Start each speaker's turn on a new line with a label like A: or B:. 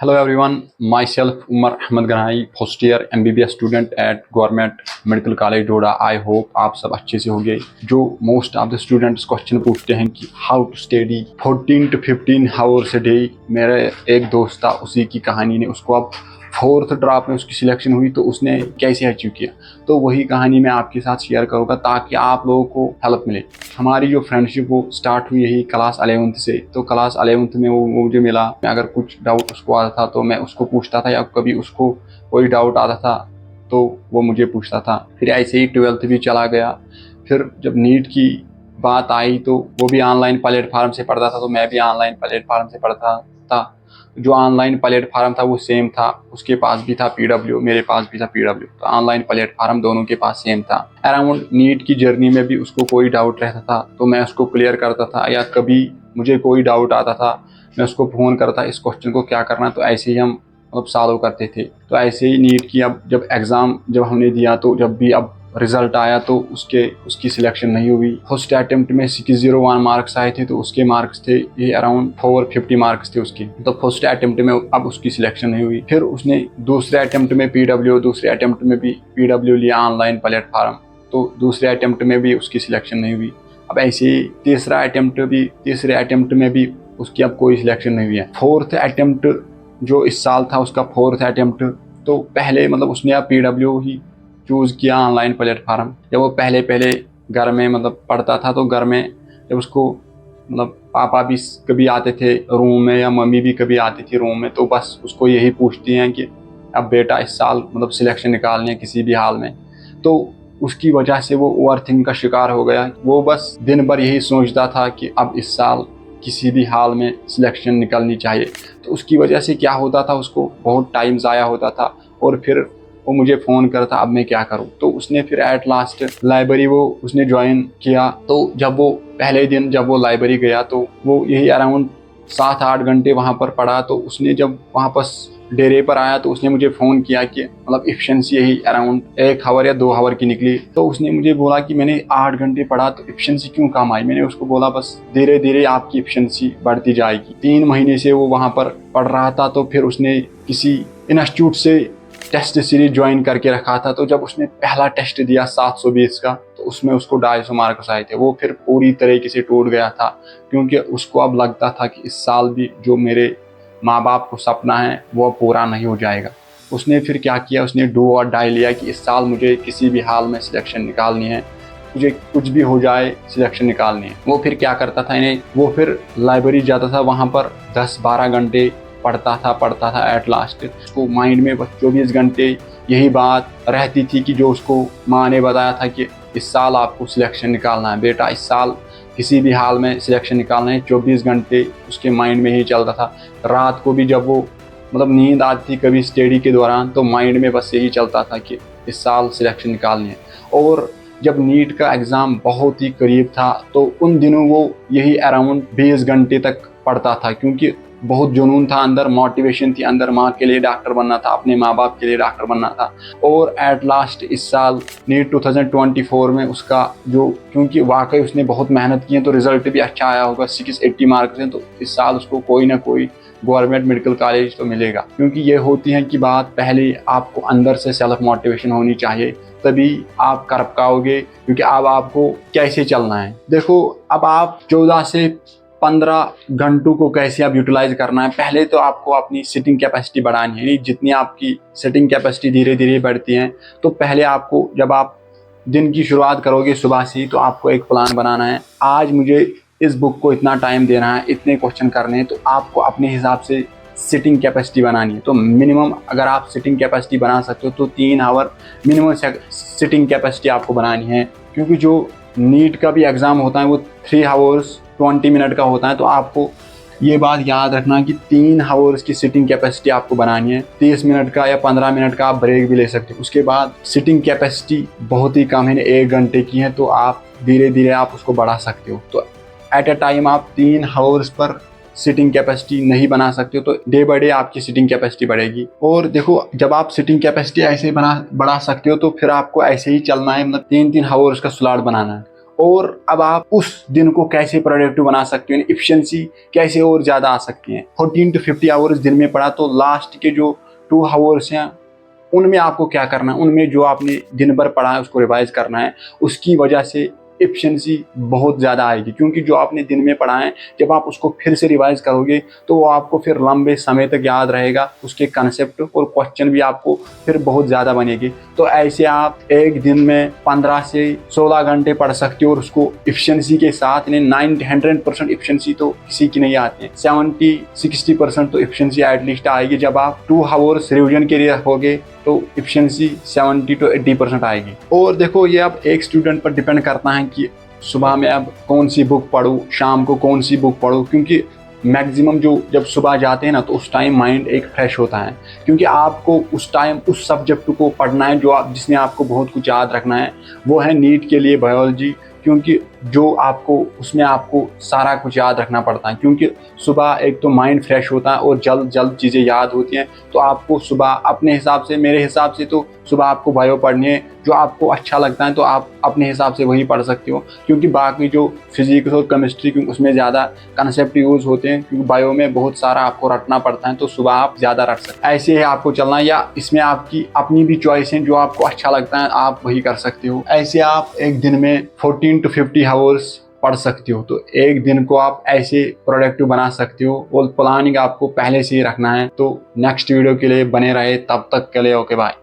A: Hello everyone, myself Umar Ahmed Ganai, first year MBBS student at Government Medical College Doda. I hope आप सब अच्छे से होंगे। जो most of the students question पूछते हैं कि how to study 14 to 15 hours a day, मेरा एक दोस्त था, उसी की कहानी ने उसको अब 4th ड्रॉप में उसकी सिलेक्शन हुई तो उसने कैसे अचीव किया, तो वही कहानी मैं आपके साथ शेयर करूँगा ताकि आप लोगों को हेल्प मिले। हमारी जो फ्रेंडशिप वो स्टार्ट हुई यही क्लास 11th से। तो क्लास 11th में वो मुझे मिला, मैं अगर कुछ डाउट उसको आता था तो मैं उसको पूछता था, या कभी उसको कोई डाउट आता था तो वो मुझे पूछता था। फिर ऐसे ही 12th भी चला गया। फिर जब नीट की बात आई तो वो भी ऑनलाइन प्लेटफार्म से पढ़ता था, तो मैं भी ऑनलाइन प्लेटफार्म से पढ़ता था। जो ऑनलाइन प्लेटफार्म था वो सेम था, उसके पास भी था पीडब्ल्यू, मेरे पास भी था पीडब्ल्यू, तो ऑनलाइन प्लेटफार्म दोनों के पास सेम था। अराउंड नीट की जर्नी में भी उसको कोई डाउट रहता था तो मैं उसको क्लियर करता था, या कभी मुझे कोई डाउट आता था मैं उसको फ़ोन करता इस क्वेश्चन को क्या करना, तो ऐसे ही हम मतलब सॉल्व करते थे। तो ऐसे ही नीट की अब जब एग्ज़ाम जब हमने दिया तो जब भी अब रिजल्ट आया तो उसकी सिलेक्शन नहीं हुई। फर्स्ट अटेम्प्ट में 601 मार्क्स आए थे, तो उसके मार्क्स थे ये अराउंड 450 मार्क्स थे उसके। तो फर्स्ट अटेम्प्ट में अब उसकी सिलेक्शन नहीं हुई। फिर उसने दूसरे अटेम्प्ट में पीडब्ल्यू, दूसरे अटेम्प्ट में भी पीडब्ल्यू लिया ऑनलाइन प्लेटफार्म, तो दूसरे अटेम्प्ट में भी उसकी सिलेक्शन नहीं हुई। अब ऐसे ही तीसरे अटेम्प्ट में भी उसकी अब कोई सिलेक्शन नहीं हुई है। फोर्थ अटेम्प्ट जो इस साल था उसका फोर्थ अटेम्प्ट, तो पहले मतलब उसने अब पीडब्ल्यू ही चूज़ किया ऑनलाइन प्लेटफार्म। जब वो पहले घर में मतलब पढ़ता था तो घर में जब उसको मतलब पापा भी कभी आते थे रूम में या मम्मी भी कभी आती थी रूम में, तो बस उसको यही पूछती हैं कि अब बेटा इस साल मतलब सिलेक्शन निकालनी है किसी भी हाल में। तो उसकी वजह से वो ओवरथिंक का शिकार हो गया। वो बस दिन भर यही सोचता था कि अब इस साल किसी भी हाल में सिलेक्शन निकलनी चाहिए। तो उसकी वजह से क्या होता था, उसको बहुत टाइम ज़ाया होता था और फिर वो मुझे फ़ोन करता अब मैं क्या करूँ। तो उसने फिर एट लास्ट लाइब्रेरी वो उसने ज्वाइन किया। तो जब वो पहले दिन जब वो लाइब्रेरी गया तो वो यही अराउंड 7-8 घंटे वहाँ पर पढ़ा। तो उसने जब वहाँ पर डेरे पर आया तो उसने मुझे फ़ोन किया कि मतलब एफिशिएंसी यही अराउंड 1 आवर या 2 आवर की निकली। तो उसने मुझे बोला कि मैंने 8 घंटे पढ़ा तो एफिशिएंसी क्यों कम आई। मैंने उसको बोला बस धीरे धीरे आपकी एफिशिएंसी बढ़ती जाएगी। 3 महीने से वो वहाँ पर पढ़ रहा था। तो फिर उसने किसी इंस्टीट्यूट से टेस्ट सीरीज ज्वाइन करके रखा था। तो जब उसने पहला टेस्ट दिया 720 का, तो उसमें उसको 250 मार्क्स आए थे। वो फिर पूरी तरीके से टूट गया था, क्योंकि उसको अब लगता था कि इस साल भी जो मेरे माँ बाप को सपना है वो पूरा नहीं हो जाएगा। उसने फिर क्या किया, उसने डू और डाई लिया कि इस साल मुझे किसी भी हाल में सिलेक्शन निकालनी है, मुझे कुछ भी हो जाए सिलेक्शन निकालनी है। वो फिर क्या करता था इन्हें, वो फिर लाइब्रेरी जाता था, वहाँ पर 10-12 घंटे पढ़ता था। एट लास्ट उसको माइंड में बस 24 घंटे यही बात रहती थी कि जो उसको माँ ने बताया था कि इस साल आपको सिलेक्शन निकालना है बेटा, इस साल किसी भी हाल में सिलेक्शन निकालना है। 24 घंटे उसके माइंड में ही चलता था। रात को भी जब वो मतलब नींद आती थी कभी स्टडी के दौरान, तो माइंड में बस यही चलता था कि इस साल सिलेक्शन निकालनी है। और जब नीट का एग्ज़ाम बहुत ही करीब था तो उन दिनों वो यही अराउंड 20 घंटे तक पढ़ता था, क्योंकि बहुत जुनून था अंदर, मोटिवेशन थी अंदर। माँ के लिए डॉक्टर बनना था, अपने माँ बाप के लिए डॉक्टर बनना था। और एट लास्ट इस साल नीट 2024 में उसका जो, क्योंकि वाकई उसने बहुत मेहनत की है तो रिजल्ट भी अच्छा आया होगा, 680 मार्क्स हैं। तो इस साल उसको कोई ना कोई गवर्नमेंट मेडिकल कॉलेज तो मिलेगा, क्योंकि ये होती है कि बात पहले आपको अंदर से सेल्फ मोटिवेशन होनी चाहिए, तभी आप कर पाओगे। क्योंकि अब आपको कैसे चलना है, देखो अब आप 14 से 15 घंटों को कैसे आप यूटिलाइज करना है। पहले तो आपको अपनी सिटिंग कैपेसिटी बढ़ानी है। जितनी आपकी सिटिंग कैपेसिटी धीरे धीरे बढ़ती है, तो पहले आपको जब आप दिन की शुरुआत करोगे सुबह से ही, तो आपको एक प्लान बनाना है। आज मुझे इस बुक को इतना टाइम देना है, इतने क्वेश्चन करने हैं, तो आपको अपने हिसाब से सिटिंग कैपेसिटी बनानी है। तो मिनिमम अगर आप सिटिंग कैपेसिटी बना सकते हो तो 3 आवर मिनिमम सिटिंग कैपेसिटी आपको बनानी है। क्योंकि जो नीट का भी एग्ज़ाम होता है वो 3 आवर्स 20 मिनट का होता है। तो आपको ये बात याद रखना कि 3 आवर्स की सिटिंग कैपेसिटी आपको बनानी है। 30 मिनट का या 15 मिनट का आप ब्रेक भी ले सकते हो। उसके बाद सिटिंग कैपेसिटी बहुत ही कम है, 1 घंटे की है, तो आप धीरे धीरे आप उसको बढ़ा सकते हो। तो एट अ टाइम आप 3 आवर्स पर सिटिंग कैपेसिटी नहीं बना सकते हो, तो डे बाय डे आपकी सिटिंग कैपेसिटी बढ़ेगी। और देखो जब आप सिटिंग कैपेसिटी ऐसे बढ़ा सकते हो तो फिर आपको ऐसे ही चलना है, मतलब 3-3 आवर्स का स्लॉट बनाना है। और अब आप उस दिन को कैसे प्रोडक्टिव बना सकते हो, इफिशिएंसी कैसे और ज़्यादा आ सकती है। 14 to 50 आवर्स दिन में पढ़ा तो लास्ट के जो 2 आवर्स हैं उनमें आपको क्या करना है, उनमें जो आपने दिन भर पढ़ा है उसको रिवाइज करना है। उसकी वजह से एफिशिएंसी बहुत ज़्यादा आएगी, क्योंकि जो आपने दिन में पढ़ा है जब आप उसको फिर से रिवाइज करोगे तो वो आपको फिर लंबे समय तक याद रहेगा, उसके कंसेप्ट और क्वेश्चन भी आपको फिर बहुत ज़्यादा बनेगी। तो ऐसे आप एक दिन में 15 से 16 घंटे पढ़ सकते हो और उसको एफिशिएंसी के साथ। 100% एफिशिएंसी तो किसी की नहीं आती है, 70-60% तो एफिशिएंसी एटलीस्ट आएगी। जब आप 2 आवर्स रिविजन के लिए रखोगे तो एफिशिएंसी 70 to 80% आएगी। और देखो, ये अब एक स्टूडेंट पर डिपेंड करता है कि सुबह में अब कौन सी बुक पढूं, शाम को कौन सी बुक पढूं, क्योंकि मैक्सिमम जो जब सुबह जाते हैं ना तो उस टाइम माइंड एक फ्रेश होता है, क्योंकि आपको उस टाइम उस सब्जेक्ट को पढ़ना है जो आप जिसमें आपको बहुत कुछ याद रखना है। वो है नीट के लिए बायोलॉजी, क्योंकि जो आपको उसमें आपको सारा कुछ याद रखना पड़ता है, क्योंकि सुबह एक तो माइंड फ्रेश होता है और जल्द जल्द चीज़ें याद होती हैं। तो आपको सुबह अपने हिसाब से, मेरे हिसाब से तो सुबह आपको बायो पढ़नी है। जो आपको अच्छा लगता है तो आप अपने हिसाब से वही पढ़ सकते हो, क्योंकि बाकी जो फिजिक्स और केमिस्ट्री उसमें ज़्यादा कंसेप्ट यूज़ होते हैं, क्योंकि बायो में बहुत सारा आपको रटना पड़ता है। तो सुबह आप ज़्यादा रट सकते हैं, ऐसे ही आपको चलना है, या इसमें आपकी अपनी भी चॉइस है, जो आपको अच्छा लगता है आप वही कर सकते हो। ऐसे आप एक दिन में 14 to 50 आवर्स पढ़ सकते हो। तो एक दिन को आप ऐसे प्रोडक्टिव बना सकते हो, और प्लानिंग आपको पहले से ही रखना है। तो नेक्स्ट वीडियो के लिए बने रहे, तब तक के लिए ओके बाय।